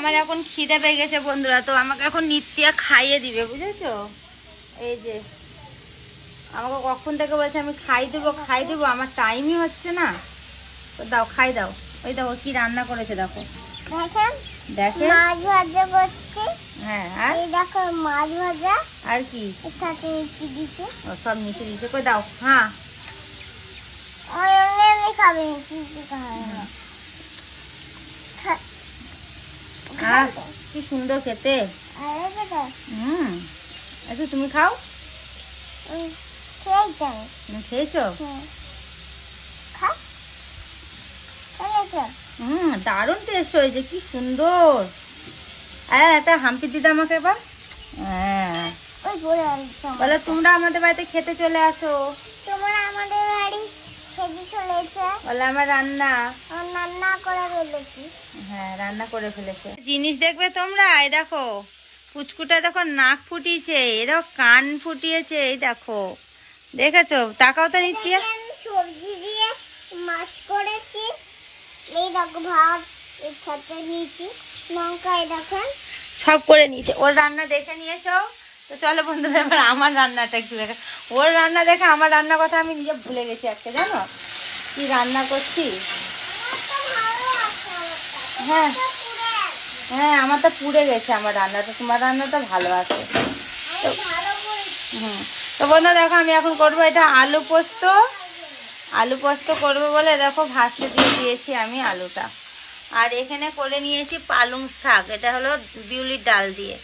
আমার এখন খিদে পেয়ে গেছে বন্ধুরা, তো আমাকে এখন নিত্যা খাইয়ে দিবে, বুঝেছো? এই যে আমাকে কখন থেকে বলছে আমি খাই দেবো, আমার টাইমই হচ্ছে না। তো দাও, খাই দাও। ওই দেখো কি রান্না করেছে, দেখো দেখে মাছ ভাজা করছি। হ্যাঁ, আর এই দেখো মাছ ভাজা, আর কি এর সাথে মিষ্টি দিছে। ও সব মিশে দিয়েছে, কই দাও। হ্যাঁ, এমনি খাবে, মিষ্টি খাবে না। কি সুন্দর খেতে। আর এটা আচ্ছা তুমি খাও। খেয়েছি আমি। তুমি খেয়েছো? খা, খেয়েছো? দারুণ টেস্ট হয়েছে, কি সুন্দর। একটা হাম্পি দিদা আমাকে এবার। হ্যাঁ, ওই পড়ে আছে। বলে তোমরা আমাদের বাড়িতে খেতে চলে আসো। তোমরা আমাদের বাড়ি খেতে চলেছে। বলে আমার রান্না। রান্না করে ফেলেছি। হ্যাঁ, রান্না করে ফেলেছে। জিনিস দেখবে তোমরা, এই দেখো পুচকুটা দেখো নাক ফুটিয়েছে, এই দেখো কান ফুটিয়েছে, এই দেখো দেখেছো? তাকাও তো নিত্যা। আমি সবজি দিয়ে মাছ করেছি। এই দেখো ভাত এর সাথে নিয়েছি, লঙ্কা এই দেখেন সব করে নিয়েছে। ওর রান্না দেখে নিয়েছো? তো চলো বন্ধুরা এবার আমার রান্নাটা একটু দেখে। ওর রান্না দেখে আমার রান্নার কথা আমি নিজে ভুলে গেছি আজকে, জানো কি রান্না করছি? হ্যাঁ হ্যাঁ, আমারটা পুড়ে গেছে আমার রান্নাটা, তোমার রান্নাটা ভালো আছে। তো তো বন্ধু দেখো আমি এখন করবো এটা আলু পোস্ত। আলু পোস্ত করবো বলে দেখো ভাজতে দিয়ে দিয়েছি আমি আলুটা। আর এখানে করে নিয়েছি পালং শাক, এটা হলো বিউলির ডাল দিয়ে।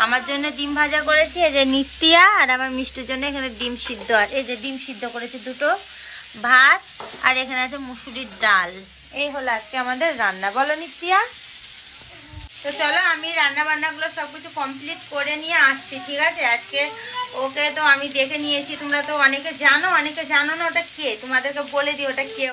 আমার জন্য ডিম ভাজা করেছি, এই যে নিত্যা, আর আমার মিষ্টির জন্য এখানে ডিম সিদ্ধ, এই যে ডিম সিদ্ধ করেছি দুটো, ভাত, আর এখানে আছে মুসুরির ডাল। এই হলো আজকে আমাদের রান্না, বলো নিত্যা? তো চলো আমি রান্না বান্নাগুলো সব কিছু কমপ্লিট করে নিয়ে আসছি, ঠিক আছে? আজকে ওকে তো আমি দেখে নিয়েছি, তোমরা তো অনেকে জানো অনেকে জানো না ওটা কে, তোমাদেরকে বলে দিই ওটা কে।